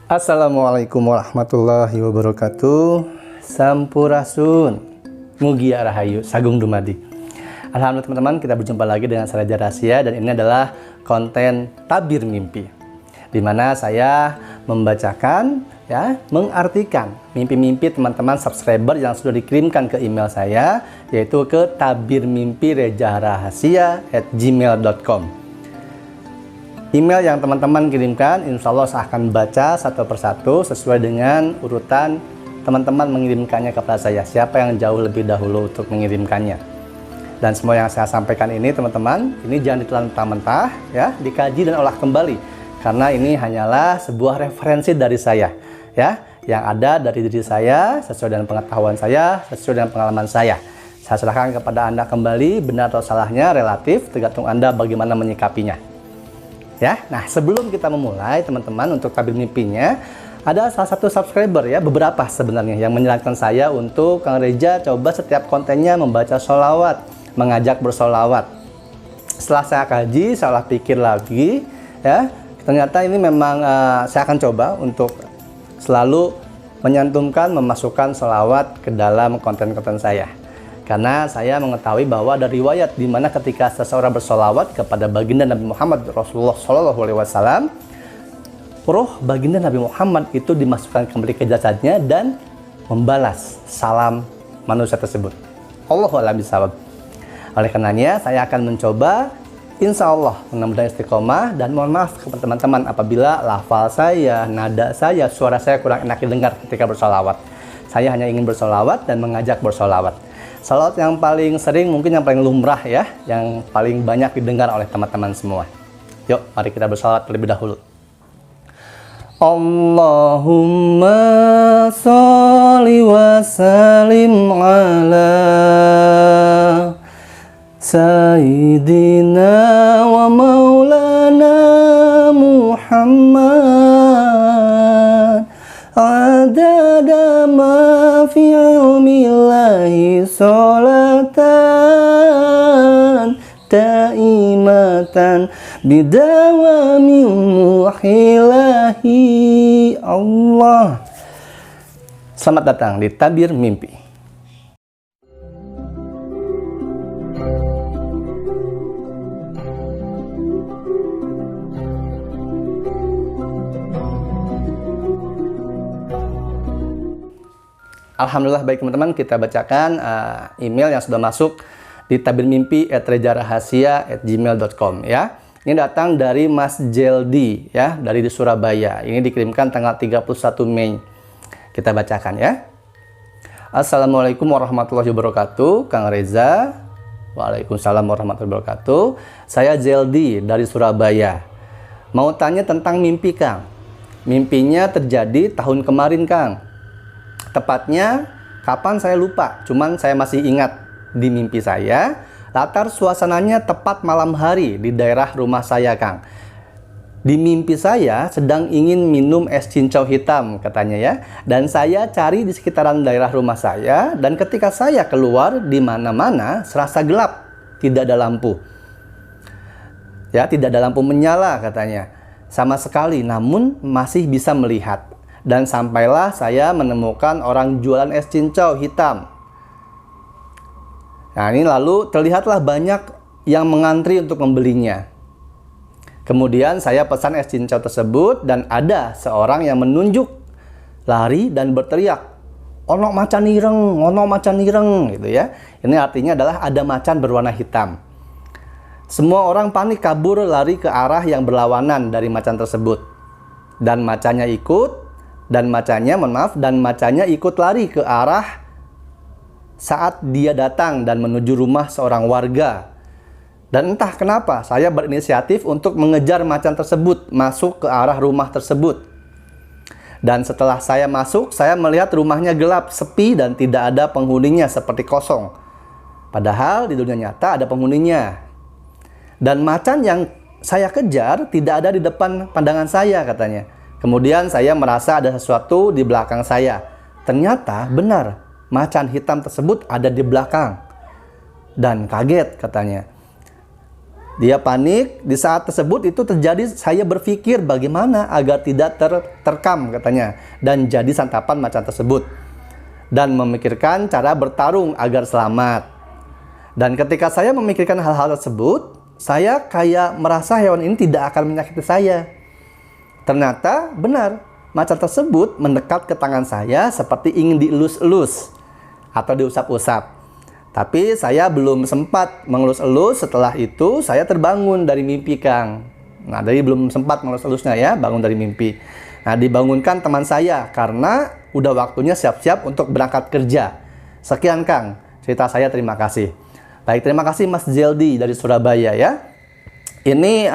Assalamualaikum warahmatullahi wabarakatuh. Sampurasun, Mugia Rahayu, Sagung Dumadi. Alhamdulillah teman-teman, kita berjumpa lagi dengan saya Raja Rahasia, dan ini adalah konten tabir mimpi, di mana saya membacakan, mengartikan mimpi-mimpi teman-teman subscriber yang sudah dikirimkan ke email saya, yaitu ke tabirmimpirejaRahasia@gmail.com. Email yang teman-teman kirimkan, insya Allah saya akan baca satu persatu sesuai dengan urutan teman-teman mengirimkannya kepada saya. Siapa yang jauh lebih dahulu untuk mengirimkannya. Dan semua yang saya sampaikan ini teman-teman, ini jangan ditelan mentah-mentah, ya, dikaji dan olah kembali. Karena ini hanyalah sebuah referensi dari saya, ya, yang ada dari diri saya, sesuai dengan pengetahuan saya, sesuai dengan pengalaman saya. Saya serahkan kepada Anda kembali, benar atau salahnya relatif, tergantung Anda bagaimana menyikapinya. Ya, nah sebelum kita memulai teman-teman untuk tabir mimpinya, ada salah satu subscriber, ya, beberapa sebenarnya, yang menyarankan saya untuk Kang Reza coba setiap kontennya membaca sholawat, mengajak bersolawat. Setelah saya kaji, saya pikir lagi, ya, ternyata ini memang saya akan coba untuk selalu menyantumkan, memasukkan sholawat ke dalam konten-konten saya. Karena saya mengetahui bahwa ada riwayat di mana ketika seseorang bersolawat kepada baginda Nabi Muhammad Rasulullah SAW, roh baginda Nabi Muhammad itu dimasukkan kembali ke jasadnya dan membalas salam manusia tersebut. Allahu a'lam bishawab. Oleh karenanya saya akan mencoba, insya Allah mudah-mudahan istiqomah, dan mohon maaf kepada teman-teman apabila lafal saya, nada saya, suara saya kurang enak didengar ketika bersolawat. Saya hanya ingin bersolawat dan mengajak bersolawat. Salawat yang paling sering, mungkin yang paling lumrah, ya, yang paling banyak didengar oleh teman-teman semua. Yuk, mari kita bersalawat terlebih dahulu. Allahumma sholli wa sallim ala Sayyidina wa maulana Muhammad adada ma fi ilmillahi sholatan taimatan bidawami muhilahi Allah. Selamat datang di Tabir Mimpi. Alhamdulillah, baik teman-teman, kita bacakan email yang sudah masuk di tabirmimpi@rejarahasia@gmail.com, ya. Ini datang dari Mas Jeldi, ya, dari di Surabaya. Ini dikirimkan tanggal 31 Mei. Kita bacakan, ya. Assalamualaikum warahmatullahi wabarakatuh, Kang Reza. Waalaikumsalam warahmatullahi wabarakatuh. Saya Jeldi dari Surabaya. Mau tanya tentang mimpi, Kang. Mimpinya terjadi tahun kemarin, Kang. Tepatnya kapan saya lupa, cuman saya masih ingat di mimpi saya, latar suasananya tepat malam hari di daerah rumah saya, Kang. Di mimpi saya sedang ingin minum es cincau hitam, katanya, ya. Dan saya cari di sekitaran daerah rumah saya, dan ketika saya keluar, di mana-mana serasa gelap, tidak ada lampu. Ya, tidak ada lampu menyala, katanya. Sama sekali, namun masih bisa melihat. Dan sampailah saya menemukan orang jualan es cincau hitam. Nah, ini lalu terlihatlah banyak yang mengantri untuk membelinya. Kemudian saya pesan es cincau tersebut, dan ada seorang yang menunjuk, lari dan berteriak, "Ono macan ireng, ono macan ireng," gitu, ya. Ini artinya adalah ada macan berwarna hitam. Semua orang panik kabur lari ke arah yang berlawanan dari macan tersebut. Dan macannya ikut. Dan macannya ikut lari ke arah saat dia datang dan menuju rumah seorang warga. Dan entah kenapa saya berinisiatif untuk mengejar macan tersebut masuk ke arah rumah tersebut. Dan setelah saya masuk, saya melihat rumahnya gelap, sepi, dan tidak ada penghuninya, seperti kosong. Padahal di dunia nyata ada penghuninya. Dan macan yang saya kejar tidak ada di depan pandangan saya, katanya. Kemudian saya merasa ada sesuatu di belakang saya. Ternyata benar, macan hitam tersebut ada di belakang. Dan kaget, katanya. Dia panik. Di saat tersebut itu terjadi, saya berpikir bagaimana agar tidak terkam katanya dan jadi santapan macan tersebut, dan memikirkan cara bertarung agar selamat. Dan ketika saya memikirkan hal-hal tersebut, saya kayak merasa hewan ini tidak akan menyakiti saya. Ternyata benar, macan tersebut mendekat ke tangan saya seperti ingin dielus-elus atau diusap-usap. Tapi saya belum sempat mengelus-elus. Setelah itu saya terbangun dari mimpi, Kang. Nah, dari belum sempat mengelus-elusnya ya, bangun dari mimpi. Nah, dibangunkan teman saya karena udah waktunya siap-siap untuk berangkat kerja. Sekian, Kang, cerita saya, terima kasih. Baik, terima kasih Mas Jeldi dari Surabaya ya. Ini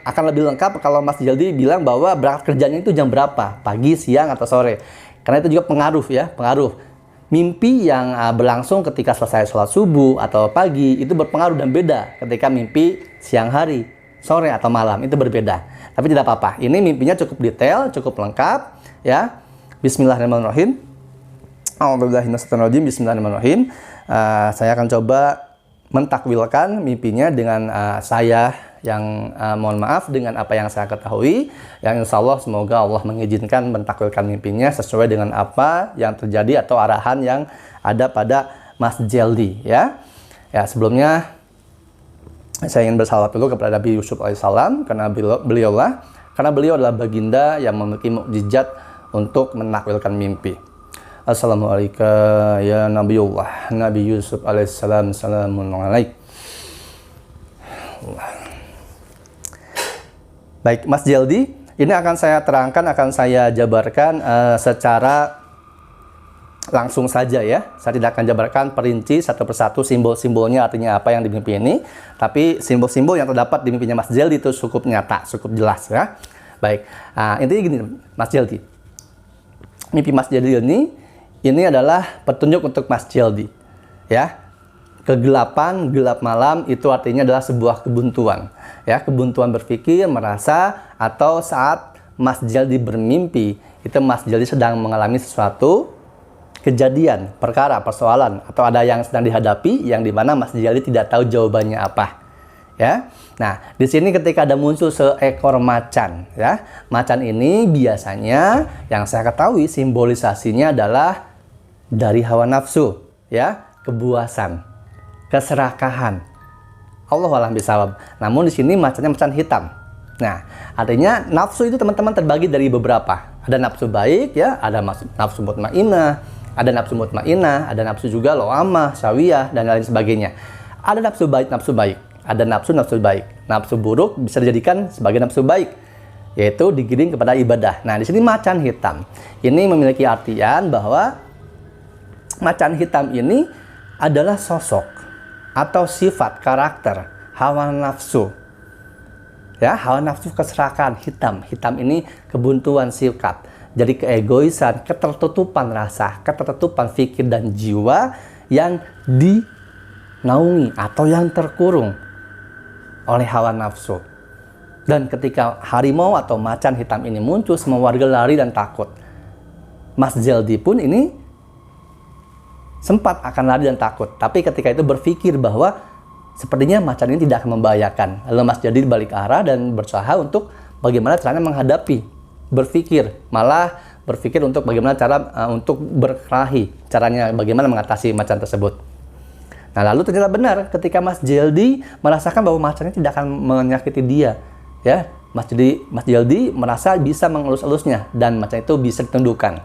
akan lebih lengkap kalau Mas Jeldi bilang bahwa berangkat kerjanya itu jam berapa, pagi, siang, atau sore. Karena itu juga pengaruh ya, pengaruh. Mimpi yang berlangsung ketika selesai sholat subuh atau pagi itu berpengaruh dan beda ketika mimpi siang hari, sore, atau malam, itu berbeda. Tapi tidak apa-apa, ini mimpinya cukup detail, cukup lengkap ya. Bismillahirrahmanirrahim. Bismillahirrahmanirrahim. Saya akan coba mentakwilkan mimpinya dengan saya yang mohon maaf dengan apa yang saya ketahui, yang insya Allah semoga Allah mengizinkan mentakwilkan mimpinya sesuai dengan apa yang terjadi atau arahan yang ada pada Mas Jeldi ya. Ya, sebelumnya saya ingin bersalawat dulu kepada Nabi Yusuf alaihissalam karena beliau adalah baginda yang memiliki mukjizat untuk menakwilkan mimpi. Assalamualaikum ya Nabiullah Nabi Yusuf alaihissalam. Assalamualaikum. Baik, Mas Jeldi, ini akan saya terangkan, akan saya jabarkan secara langsung saja ya. Saya tidak akan jabarkan perinci satu persatu simbol-simbolnya artinya apa yang di mimpi ini. Tapi simbol-simbol yang terdapat di mimpinya Mas Jeldi itu cukup nyata, cukup jelas ya. Baik, intinya gini Mas Jeldi. Mimpi Mas Jeldi ini adalah petunjuk untuk Mas Jeldi ya. Kegelapan, gelap malam itu artinya adalah sebuah kebuntuan ya, kebuntuan berpikir, merasa, atau saat Mas Jeldi bermimpi itu Mas Jeldi sedang mengalami sesuatu kejadian, perkara, persoalan, atau ada yang sedang dihadapi yang dimana Mas Jeldi tidak tahu jawabannya apa ya. Nah, di sini ketika ada muncul seekor macan ya, macan ini biasanya yang saya ketahui simbolisasinya adalah dari hawa nafsu ya, kebuasan, keserakahan. Allahualam bisawab. Namun di sini macannya macan hitam. Nah, artinya nafsu itu teman-teman terbagi dari beberapa. Ada nafsu baik ya, ada nafsu mutmainah, ada nafsu mutmainah, ada nafsu juga lawamah, syawiyah, dan lain sebagainya. Ada nafsu baik, ada nafsu baik. Nafsu buruk bisa dijadikan sebagai nafsu baik, yaitu digiring kepada ibadah. Nah, di sini macan hitam ini memiliki artian bahwa macan hitam ini adalah sosok atau sifat karakter hawa nafsu ya, hawa nafsu, keserakahan. Hitam ini kebuntuan sikap, jadi keegoisan, ketertutupan rasa, ketertutupan pikir dan jiwa yang dinaungi atau yang terkurung oleh hawa nafsu. Dan ketika harimau atau macan hitam ini muncul, semua warga lari dan takut. Mas Jeldi pun ini sempat akan lari dan takut, tapi ketika itu berpikir bahwa sepertinya macan ini tidak akan membahayakan. Lalu Mas Jeldi balik arah dan berusaha untuk bagaimana caranya menghadapi, malah berpikir untuk bagaimana cara untuk berkelahi, caranya bagaimana mengatasi macan tersebut. Nah, lalu ternyata benar ketika Mas Jeldi merasakan bahwa macan ini tidak akan menyakiti dia ya. Mas Jeldi merasa bisa mengelus-elusnya dan macan itu bisa ditundukkan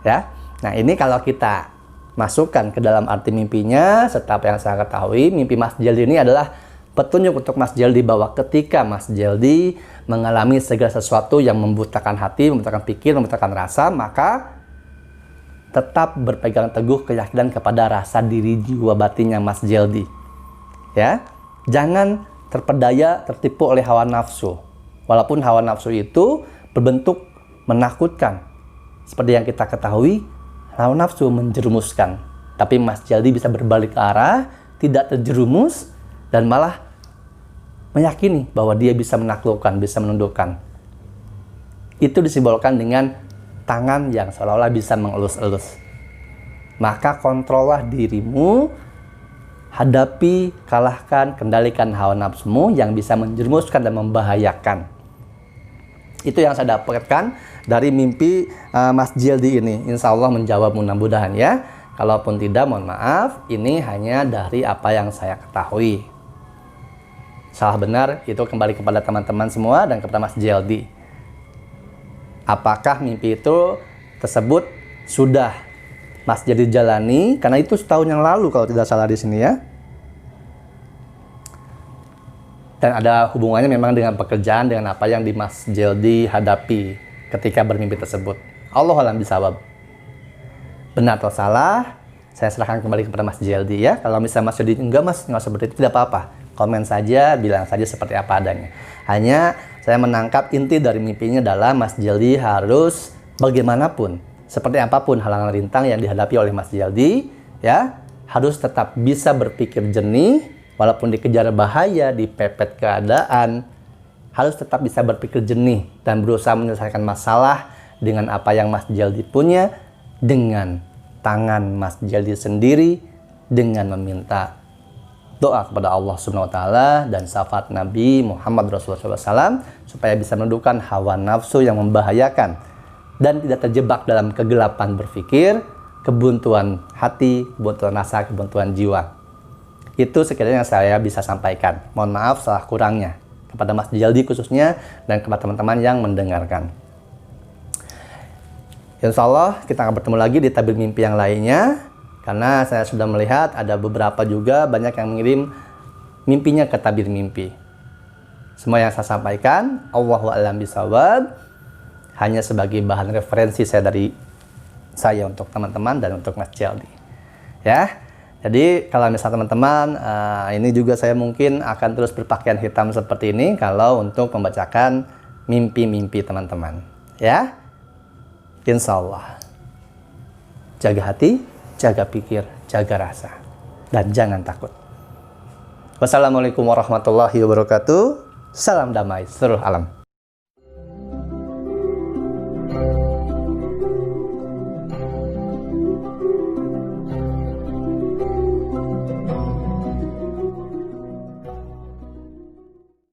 ya. Nah, ini kalau kita masukkan ke dalam arti mimpinya serta apa yang saya ketahui, mimpi Mas Jeldi ini adalah petunjuk untuk Mas Jeldi bahwa ketika Mas Jeldi mengalami segala sesuatu yang membutakan hati, membutakan pikir, membutakan rasa, maka tetap berpegang teguh keyakinan kepada rasa diri jiwa batinnya Mas Jeldi ya. Jangan terpedaya, tertipu oleh hawa nafsu, walaupun hawa nafsu itu berbentuk menakutkan. Seperti yang kita ketahui, hawa nafsu menjerumuskan, tapi Mas Jeldi bisa berbalik arah, tidak terjerumus, dan malah meyakini bahwa dia bisa menaklukkan, bisa menundukkan. Itu disimbolkan dengan tangan yang seolah-olah bisa mengelus-elus. Maka kontrollah dirimu, hadapi, kalahkan, kendalikan hawa nafsumu yang bisa menjerumuskan dan membahayakan. Itu yang saya dapatkan dari mimpi Mas Jildi ini. Insya Allah menjawab mudah-mudahan ya. Kalaupun tidak, mohon maaf, ini hanya dari apa yang saya ketahui. Salah benar itu kembali kepada teman-teman semua dan kepada Mas Jildi. Apakah mimpi itu tersebut sudah Mas Jildi jalani? Karena itu setahun yang lalu kalau tidak salah di sini ya. Dan ada hubungannya memang dengan pekerjaan, dengan apa yang di Mas Jildi hadapi ketika bermimpi tersebut. Allahu a'lam bishawab. Benar atau salah, saya serahkan kembali kepada Mas Jildi ya. Kalau misalnya Mas Jildi enggak Mas, nggak seperti itu, tidak apa-apa. Komen saja, bilang saja seperti apa adanya. Hanya saya menangkap inti dari mimpinya adalah Mas Jildi harus bagaimanapun, seperti apapun halangan rintang yang dihadapi oleh Mas Jildi, ya, harus tetap bisa berpikir jernih, walaupun dikejar bahaya, dipepet keadaan, harus tetap bisa berpikir jernih dan berusaha menyelesaikan masalah dengan apa yang Mas Jildi punya, dengan tangan Mas Jildi sendiri, dengan meminta doa kepada Allah Subhanahu wa taala dan syafaat Nabi Muhammad Rasulullah SAW supaya bisa menundukkan hawa nafsu yang membahayakan dan tidak terjebak dalam kegelapan berpikir, kebuntuan hati, kebuntuan rasa, kebuntuan jiwa. Itu sekiranya yang saya bisa sampaikan. Mohon maaf salah kurangnya kepada Mas Jildi khususnya dan kepada teman-teman yang mendengarkan. Insya Allah kita akan bertemu lagi di tabir mimpi yang lainnya. Karena saya sudah melihat ada beberapa juga banyak yang mengirim mimpinya ke tabir mimpi. Semua yang saya sampaikan, Allahu a'lam bishawab, hanya sebagai bahan referensi saya untuk teman-teman dan untuk Mas Jildi. Ya, jadi kalau misalnya teman-teman, ini juga saya mungkin akan terus berpakaian hitam seperti ini kalau untuk membacakan mimpi-mimpi teman-teman. Ya, insya Allah. Jaga hati, jaga pikir, jaga rasa, dan jangan takut. Wassalamualaikum warahmatullahi wabarakatuh. Salam damai seluruh alam.